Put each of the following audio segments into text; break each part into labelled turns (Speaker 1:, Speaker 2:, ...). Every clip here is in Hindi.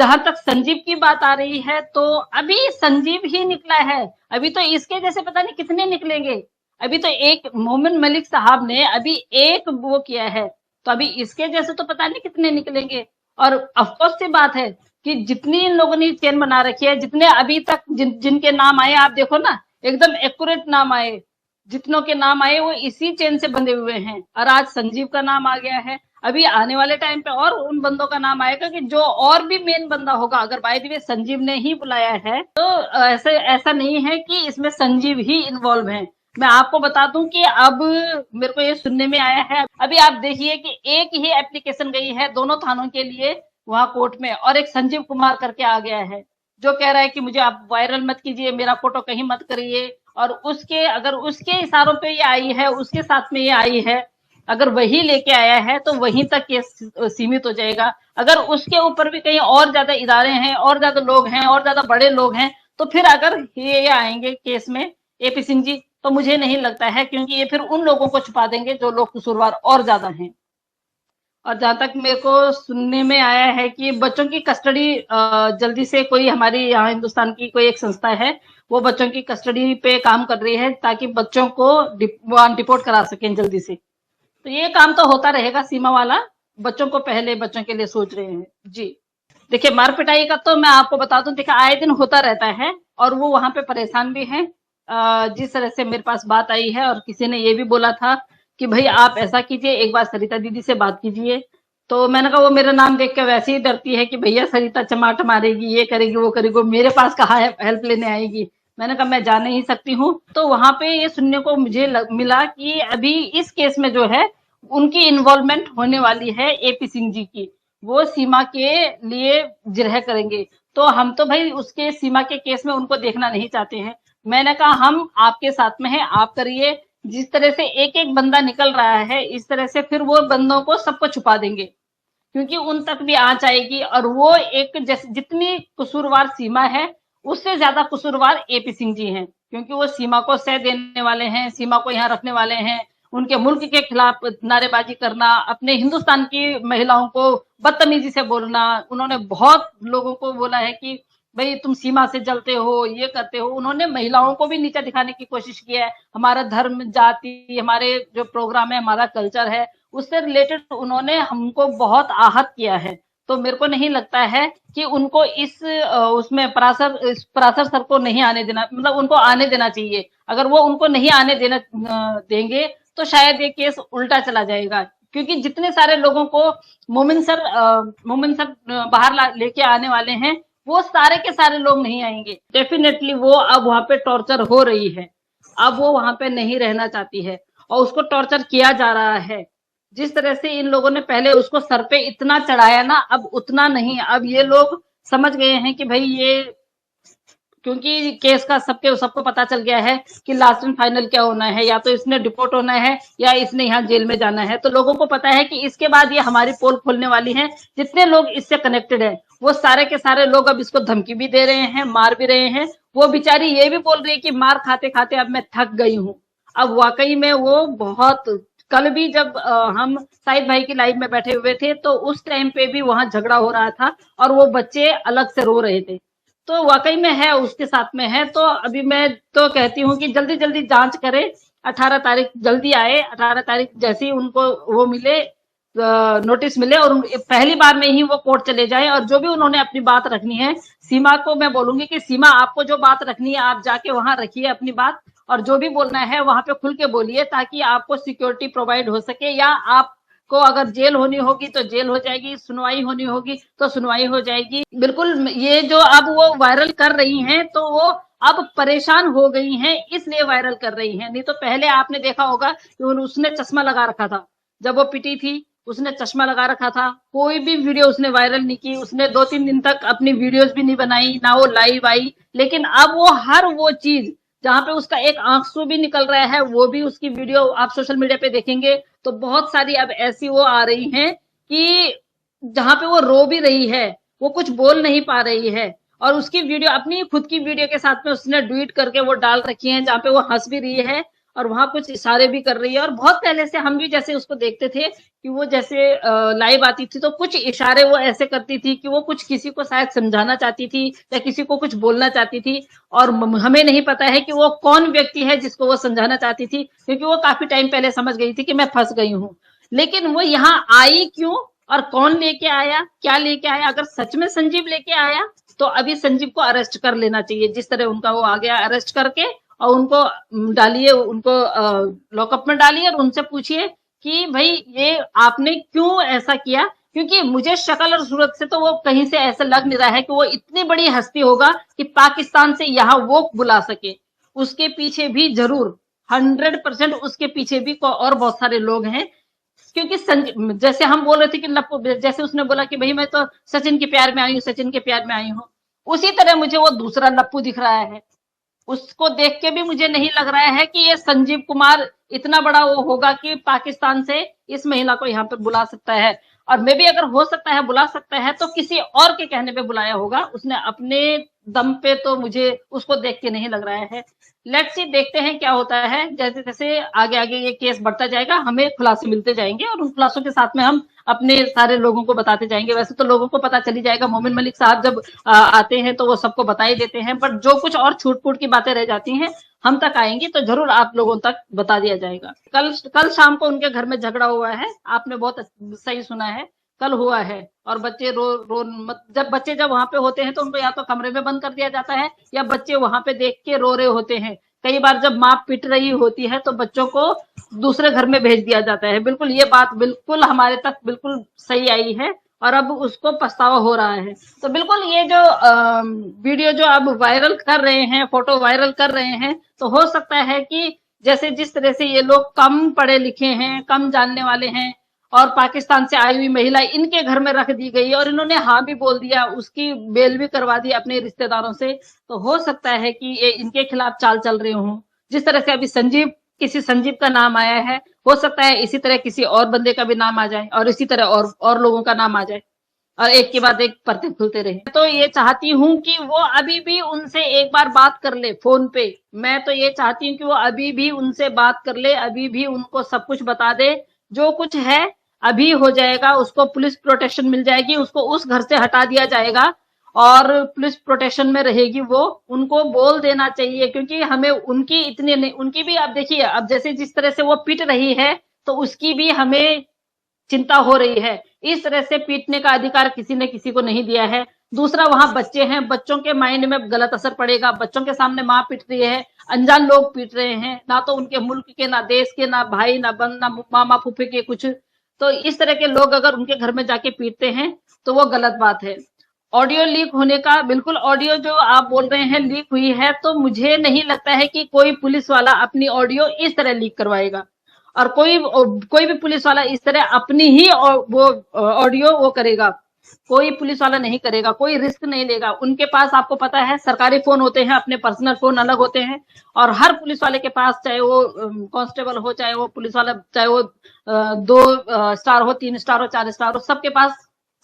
Speaker 1: जहां तक संजीव की बात आ रही है, तो अभी संजीव ही निकला है। अभी तो इसके जैसे पता नहीं कितने निकलेंगे। अभी तो एक मोमिन मलिक साहब ने अभी एक वो किया है, तो अभी इसके जैसे तो पता नहीं कितने निकलेंगे। और अफकोर्स सी बात है कि जितनी इन लोगों ने चेन बना रखी है, जितने अभी तक जिनके नाम आए आप देखो ना, एकदम एक्यूरेट नाम आए। जितनों के नाम आए वो इसी चेन से बंधे हुए हैं, और आज संजीव का नाम आ गया है। अभी आने वाले टाइम पे और उन बंदों का नाम आएगा कि जो और भी मेन बंदा होगा। अगर बाय द वे संजीव ने ही बुलाया है, तो ऐसे ऐसा नहीं है कि इसमें संजीव ही इन्वॉल्व है। मैं आपको बता दूं कि अब मेरे को ये सुनने में आया है, अभी आप देखिए कि एक ही एप्लीकेशन गई है दोनों थानों के लिए वहां कोर्ट में, और एक संजीव कुमार करके आ गया है जो कह रहा है कि मुझे आप वायरल मत कीजिए, मेरा फोटो कहीं मत करिए। और उसके अगर उसके इशारों पे ये आई है, उसके साथ में ये आई है, अगर वही लेके आया है तो वहीं तक ये सीमित हो जाएगा। अगर उसके ऊपर भी कहीं और ज्यादा इदारे हैं, और ज्यादा लोग हैं, और ज्यादा बड़े लोग हैं, तो फिर अगर ये आएंगे केस में एपी सिंह जी, तो मुझे नहीं लगता है, क्योंकि ये फिर उन लोगों को छुपा देंगे जो लोग कसूरवार और ज्यादा हैं। और जहां तक मेरे को सुनने में आया है कि बच्चों की कस्टडी जल्दी से, कोई हमारी यहाँ हिंदुस्तान की कोई एक संस्था है, वो बच्चों की कस्टडी पे काम कर रही है ताकि बच्चों को डिपोर्ट करा सकें जल्दी से। तो ये काम तो होता रहेगा सीमा वाला, बच्चों को पहले बच्चों के लिए सोच रहे हैं जी। देखिए मार पिटाई का तो मैं आपको बता दूं, देखिए आए दिन होता रहता है, और वो वहां पे परेशान भी हैं। जिस तरह से मेरे पास बात आई है, और किसी ने ये भी बोला था कि भाई आप ऐसा कीजिए, एक बार सरिता दीदी से बात कीजिए। तो मैंने कहा वो मेरा नाम देख के वैसे ही डरती है कि भैया सरिता चमाट मारेगी, ये करेगी वो करेगी, वो मेरे पास कहाँ हेल्प लेने आएगी। मैंने कहा मैं जा नहीं सकती हूँ। तो वहां पे ये सुनने को मुझे मिला कि अभी इस केस में जो है उनकी इन्वॉल्वमेंट होने वाली है एपी सिंह जी की, वो सीमा के लिए जिरह करेंगे। तो हम तो भाई उसके सीमा के केस में उनको देखना नहीं चाहते हैं। मैंने कहा हम आपके साथ में हैं, आप करिए। जिस तरह से एक एक बंदा निकल रहा है, इस तरह से फिर वो बंदों को सबको छुपा देंगे, क्योंकि उन तक भी आंच आएगी। और वो एक जैसे जितनी कसूरवार सीमा है, उससे ज्यादा कसूरवार एपी सिंह जी हैं, क्योंकि वो सीमा को सह देने वाले हैं, सीमा को यहाँ रखने वाले हैं। उनके मुल्क के खिलाफ नारेबाजी करना, अपने हिंदुस्तान की महिलाओं को बदतमीजी से बोलना, उन्होंने बहुत लोगों को बोला है कि भाई तुम सीमा से जलते हो, ये करते हो। उन्होंने महिलाओं को भी नीचा दिखाने की कोशिश की है। हमारा धर्म, जाति, हमारे जो प्रोग्राम है, हमारा कल्चर है, उससे रिलेटेड उन्होंने हमको बहुत आहत किया है। तो मेरे को नहीं लगता है कि उनको इस उसमें परासर सर को नहीं आने देना, मतलब उनको आने देना चाहिए। अगर वो उनको नहीं आने देना देंगे, तो शायद ये केस उल्टा चला जाएगा, क्योंकि जितने सारे लोगों को मोमिन सर बाहर लेके आने वाले हैं, वो सारे के सारे लोग नहीं आएंगे। डेफिनेटली वो अब वहां पे टॉर्चर हो रही है, अब वो वहां पे नहीं रहना चाहती है, और उसको टॉर्चर किया जा रहा है। जिस तरह से इन लोगों ने पहले उसको सर पे इतना चढ़ाया ना, अब उतना नहीं। अब ये लोग समझ गए हैं कि भाई ये, क्योंकि केस का सबको पता चल गया है कि लास्ट एंड फाइनल क्या होना है, या तो इसने डिपोर्ट होना है या इसने यहाँ जेल में जाना है। तो लोगों को पता है कि इसके बाद ये हमारी पोल खोलने वाली है। जितने लोग इससे कनेक्टेड है, वो सारे के सारे लोग अब इसको धमकी भी दे रहे हैं, मार भी रहे हैं। वो बेचारी ये भी बोल रही है कि मार खाते खाते अब मैं थक गई हूँ। अब वाकई में वो बहुत, कल भी जब हम साहिद भाई की लाइव में बैठे हुए थे, तो उस टाइम पे भी वहां झगड़ा हो रहा था, और वो बच्चे अलग से रो रहे थे। तो वाकई में है, उसके साथ में है। तो अभी मैं तो कहती हूँ कि जल्दी जल्दी जांच करें, 18 तारीख जल्दी आए। 18 तारीख जैसे ही उनको वो मिले, नोटिस मिले, और पहली बार में ही वो कोर्ट चले जाए, और जो भी उन्होंने अपनी बात रखनी है, सीमा को मैं बोलूंगी कि सीमा आपको जो बात रखनी है आप जाके वहां रखिए अपनी बात, और जो भी बोलना है वहां पे खुल के बोलिए, ताकि आपको सिक्योरिटी प्रोवाइड हो सके। या आप को अगर जेल होनी होगी तो जेल हो जाएगी, सुनवाई होनी होगी तो सुनवाई हो जाएगी। बिल्कुल, ये जो अब वो वायरल कर रही हैं, तो वो अब परेशान हो गई हैं, इसलिए वायरल कर रही हैं। नहीं तो पहले आपने देखा होगा कि उसने चश्मा लगा रखा था, जब वो पिटी थी उसने चश्मा लगा रखा था, कोई भी वीडियो उसने वायरल नहीं की, उसने 2-3 दिन तक अपनी वीडियोस भी नहीं बनाई, ना वो लाइव आई। लेकिन अब वो हर वो चीज जहां पे उसका एक आंसू भी निकल रहा है, वो भी उसकी वीडियो आप सोशल मीडिया पे देखेंगे तो बहुत सारी अब ऐसी वो आ रही हैं कि जहां पे वो रो भी रही है, वो कुछ बोल नहीं पा रही है, और उसकी वीडियो अपनी खुद की वीडियो के साथ में उसने ट्वीट करके वो डाल रखी है, जहां पे वो हंस भी रही है और वहां कुछ इशारे भी कर रही है। और बहुत पहले से हम भी जैसे उसको देखते थे कि वो जैसे लाइव आती थी तो कुछ इशारे वो ऐसे करती थी कि वो कुछ किसी को शायद समझाना चाहती थी या किसी को कुछ बोलना चाहती थी। और हमें नहीं पता है कि वो कौन व्यक्ति है जिसको वो समझाना चाहती थी, क्योंकि वो काफी टाइम पहले समझ गई थी कि मैं फंस गई हूँ। लेकिन वो यहाँ आई क्यों और कौन लेके आया, क्या लेके आया? अगर सच में संजीव लेके आया तो अभी संजीव को अरेस्ट कर लेना चाहिए। जिस तरह उनका वो आ गया, अरेस्ट करके और उनको डालिए, उनको लॉकअप में डालिए और उनसे पूछिए कि भाई ये आपने क्यों ऐसा किया। क्योंकि मुझे शक्ल और सूरत से तो वो कहीं से ऐसा लग नहीं रहा है कि वो इतनी बड़ी हस्ती होगा कि पाकिस्तान से यहाँ वो बुला सके। उसके पीछे भी जरूर 100% उसके पीछे भी और बहुत सारे लोग हैं। क्योंकि जैसे हम बोल रहे थे कि लप्पू, जैसे उसने बोला कि भाई मैं तो सचिन के प्यार में आई हूँ, सचिन के प्यार में आई हूँ, उसी तरह मुझे वो दूसरा लप्पू दिख रहा है। उसको देख के भी मुझे नहीं लग रहा है कि ये संजीव कुमार इतना बड़ा वो होगा कि पाकिस्तान से इस महिला को यहाँ पे बुला सकता है। और मे भी अगर हो सकता है बुला सकता है तो किसी और के कहने पे बुलाया होगा, उसने अपने दम पे तो मुझे उसको देख के नहीं लग रहा है। लेट्स सी, देखते हैं क्या होता है। जैसे जैसे आगे आगे ये केस बढ़ता जाएगा हमें खुलासे मिलते जाएंगे और उन खुलासों के साथ में हम अपने सारे लोगों को बताते जाएंगे। वैसे तो लोगों को पता चल ही जाएगा, मोमिन मलिक साहब जब आते हैं तो वो सबको बता ही देते हैं, बट जो कुछ और छूट फूट की बातें रह जाती हैं हम तक आएंगी तो जरूर आप लोगों तक बता दिया जाएगा। कल कल शाम को उनके घर में झगड़ा हुआ है, आपने बहुत सही सुना है, कल हुआ है। और बच्चे जब वहां पे होते हैं तो उनको या तो कमरे में बंद कर दिया जाता है या बच्चे वहां पे देख के रो रहे होते हैं। कई बार जब माँ पिट रही होती है तो बच्चों को दूसरे घर में भेज दिया जाता है। बिल्कुल ये बात बिल्कुल हमारे तक बिल्कुल सही आई है और अब उसको पछतावा हो रहा है। तो बिल्कुल ये जो वीडियो जो अब वायरल कर रहे हैं, फोटो वायरल कर रहे हैं, तो हो सकता है कि जैसे जिस तरह से ये लोग कम पढ़े लिखे हैं, कम जानने वाले हैं और पाकिस्तान से आई हुई महिला इनके घर में रख दी गई और इन्होंने हाँ भी बोल दिया, उसकी बेल भी करवा दी अपने रिश्तेदारों से, तो हो सकता है कि ये इनके खिलाफ चाल चल रही हूँ। जिस तरह से अभी किसी संजीव का नाम आया है, हो सकता है इसी तरह किसी और बंदे का भी नाम आ जाए और इसी तरह और लोगों का नाम आ जाए और एक के बाद एक परतें खुलते रहे। तो ये चाहती हूँ कि वो अभी भी उनसे एक बार बात कर ले फोन पे। मैं तो ये चाहती हूँ कि वो अभी भी उनसे बात कर ले, अभी भी उनको सब कुछ बता दे। जो कुछ है अभी हो जाएगा, उसको पुलिस प्रोटेक्शन मिल जाएगी, उसको उस घर से हटा दिया जाएगा और पुलिस प्रोटेक्शन में रहेगी। वो उनको बोल देना चाहिए, क्योंकि हमें उनकी इतनी नहीं, उनकी भी आप देखिए, अब जैसे जिस तरह से वो पिट रही है तो उसकी भी हमें चिंता हो रही है। इस तरह से पीटने का अधिकार किसी ने किसी को नहीं दिया है। दूसरा, वहां बच्चे हैं, बच्चों के माइंड में गलत असर पड़ेगा। बच्चों के सामने माँ पिट रही है, अनजान लोग पीट रहे हैं, ना तो उनके मुल्क के, ना देश के, ना भाई, ना बहन, ना मामा फूफे के कुछ। तो इस तरह के लोग अगर उनके घर में जाके पीटते हैं तो वो गलत बात है। ऑडियो लीक होने का, बिल्कुल ऑडियो जो आप बोल रहे हैं लीक हुई है, तो मुझे नहीं लगता है कि कोई पुलिस वाला अपनी ऑडियो इस तरह लीक करवाएगा और कोई भी पुलिस वाला इस तरह अपनी ही वो ऑडियो वो करेगा। कोई पुलिस वाला नहीं करेगा, कोई रिस्क नहीं लेगा। उनके पास आपको पता है सरकारी फोन होते हैं, अपने पर्सनल फोन अलग होते हैं और हर पुलिस वाले के पास, चाहे वो कांस्टेबल हो, चाहे वो पुलिस वाला, चाहे वो 2 स्टार हो, 3 स्टार हो, 4 स्टार हो, सबके पास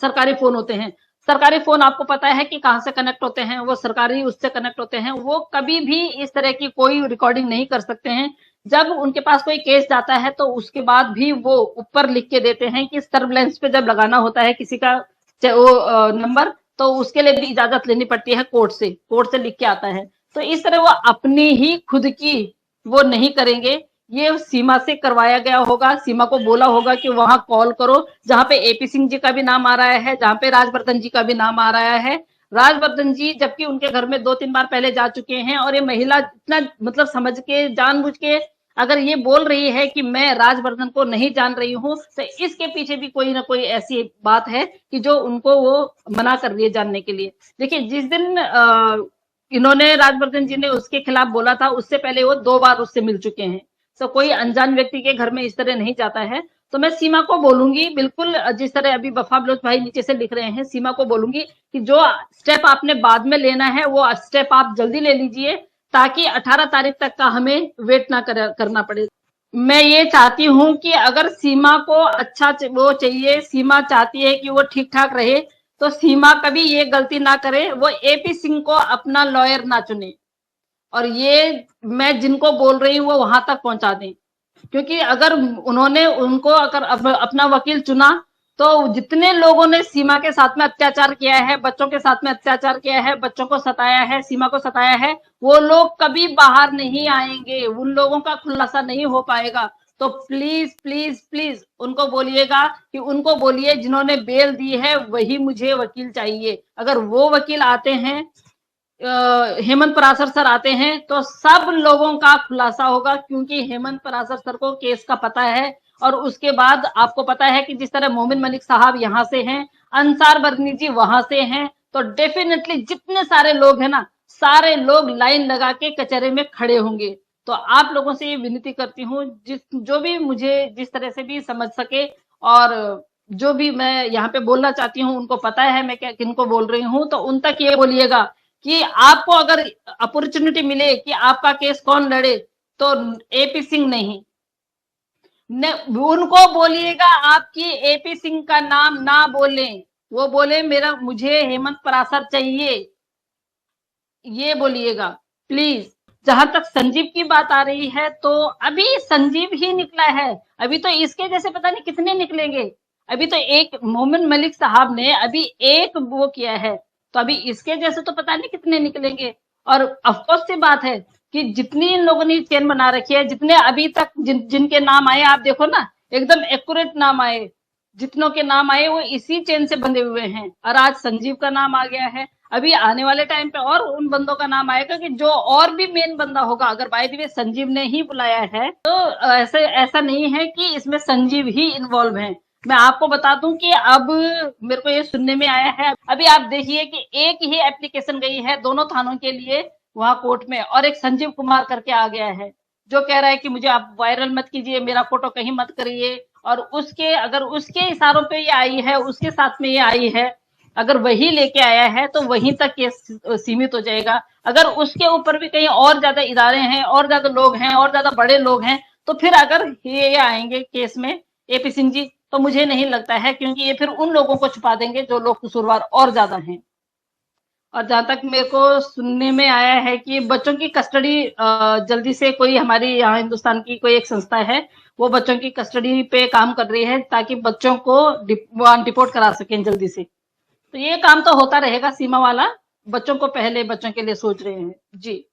Speaker 1: सरकारी फोन होते हैं। सरकारी फोन आपको पता है कि कहाँ से कनेक्ट होते हैं, वो सरकारी उससे कनेक्ट होते हैं। वो कभी भी इस तरह की कोई रिकॉर्डिंग नहीं कर सकते हैं। जब उनके पास कोई केस जाता है तो उसके बाद भी वो ऊपर लिख के देते हैं कि सर्विलांस पे जब लगाना होता है किसी का वो नंबर, तो उसके लिए भी इजाजत लेनी पड़ती है कोर्ट से लिख के आता है। तो इस तरह वो अपनी ही खुद की वो नहीं करेंगे, ये सीमा से करवाया गया होगा। सीमा को बोला होगा कि वहां कॉल करो, जहां पे एपी सिंह जी का भी नाम आ रहा है, जहां पे राजवर्धन जी का भी नाम आ रहा है। राजवर्धन जी जबकि उनके घर में 2-3 बार पहले जा चुके हैं और ये महिला इतना मतलब समझ के, जानबूझ के अगर ये बोल रही है कि मैं राजवर्धन को नहीं जान रही हूँ, तो इसके पीछे भी कोई ना कोई ऐसी बात है कि जो उनको वो मना कर रही है जानने के लिए। देखिए, जिस दिन इन्होंने राजवर्धन जी ने उसके खिलाफ बोला था, उससे पहले वो 2 बार उससे मिल चुके हैं। तो कोई अनजान व्यक्ति के घर में इस तरह नहीं जाता है। तो मैं सीमा को बोलूंगी, बिल्कुल जिस तरह अभी वफा बलोच भाई नीचे से लिख रहे हैं, सीमा को बोलूंगी कि जो स्टेप आपने बाद में लेना है वो स्टेप आप जल्दी ले लीजिए, ताकि 18 तारीख तक का हमें वेट ना करना पड़े। मैं ये चाहती हूँ कि अगर सीमा को अच्छा वो चाहिए, सीमा चाहती है कि वो ठीक ठाक रहे, तो सीमा कभी ये गलती ना करे, वो एपी सिंह को अपना लॉयर ना चुने। और ये मैं जिनको बोल रही हूँ वो वहां तक पहुंचा दें, क्योंकि अगर उन्होंने उनको अगर अपना वकील चुना तो जितने लोगों ने सीमा के साथ में अत्याचार किया है, बच्चों के साथ में अत्याचार किया है, बच्चों को सताया है, सीमा को सताया है, वो लोग कभी बाहर नहीं आएंगे, उन लोगों का खुलासा नहीं हो पाएगा। तो प्लीज प्लीज प्लीज उनको बोलिएगा कि उनको बोलिए जिन्होंने बेल दी है वही मुझे वकील चाहिए। अगर वो वकील आते हैं, हेमंत परासर सर आते हैं तो सब लोगों का खुलासा होगा, क्योंकि हेमंत परासर सर को केस का पता है। और उसके बाद आपको पता है कि जिस तरह मोमिन मलिक साहब यहाँ से हैं, अंसार बरनी जी वहां से हैं, तो डेफिनेटली जितने सारे लोग हैं ना, सारे लोग लाइन लगा के कचहरे में खड़े होंगे। तो आप लोगों से ये विनती करती हूँ, जो भी मुझे जिस तरह से भी समझ सके, और जो भी मैं यहाँ पे बोलना चाहती हूँ उनको पता है मैं क्या किनको बोल रही हूँ, तो उन तक ये बोलिएगा कि आपको अगर अपॉर्चुनिटी मिले कि आपका केस कौन लड़े, तो एपी सिंह नहीं, उनको बोलिएगा आपकी एपी सिंह का नाम ना बोलें, वो बोले मेरा मुझे हेमंत परासर चाहिए, ये बोलिएगा प्लीज। जहां तक संजीव की बात आ रही है, तो अभी संजीव ही निकला है, अभी तो इसके जैसे पता नहीं कितने निकलेंगे। अभी तो एक मोमिन मलिक साहब ने अभी एक वो किया है, तो अभी इसके जैसे तो पता नहीं कितने निकलेंगे। और अफकोर्स सी बात है कि जितनी इन लोगों ने चेन बना रखी है, जितने अभी तक जिनके नाम आए आप देखो ना, एकदम एक्यूरेट नाम आए, जितनों के नाम आए वो इसी चेन से बंधे हुए हैं, और आज संजीव का नाम आ गया है। अभी आने वाले टाइम पे और उन बंदों का नाम आएगा कि जो और भी मेन बंदा होगा, अगर बाय द वे संजीव ने ही बुलाया है तो ऐसे ऐसा नहीं है कि इसमें संजीव ही इन्वॉल्व है। मैं आपको बता दूं कि अब मेरे को ये सुनने में आया है, अभी आप देखिए कि एक ही एप्लीकेशन गई है दोनों थानों के लिए वहां कोर्ट में, और एक संजीव कुमार करके आ गया है जो कह रहा है कि मुझे आप वायरल मत कीजिए, मेरा फोटो कहीं मत करिए। और उसके अगर उसके इशारों पे ये आई है, उसके साथ में ये आई है, अगर वही लेके आया है तो वहीं तक ये सीमित हो जाएगा। अगर उसके ऊपर भी कहीं और ज्यादा इदारे हैं, और ज्यादा लोग हैं, और ज्यादा बड़े लोग हैं, तो फिर अगर ये आएंगे केस में एपी सिंह जी, तो मुझे नहीं लगता है, क्योंकि ये फिर उन लोगों को छुपा देंगे जो लोग कसूरवार और ज्यादा हैं। और जहां तक मेरे को सुनने में आया है कि बच्चों की कस्टडी जल्दी से, कोई हमारी यहाँ हिंदुस्तान की कोई एक संस्था है, वो बच्चों की कस्टडी पे काम कर रही है ताकि बच्चों को डिपोर्ट करा सकें जल्दी से। तो ये काम तो होता रहेगा सीमा वाला, बच्चों को पहले बच्चों के लिए सोच रहे हैं जी।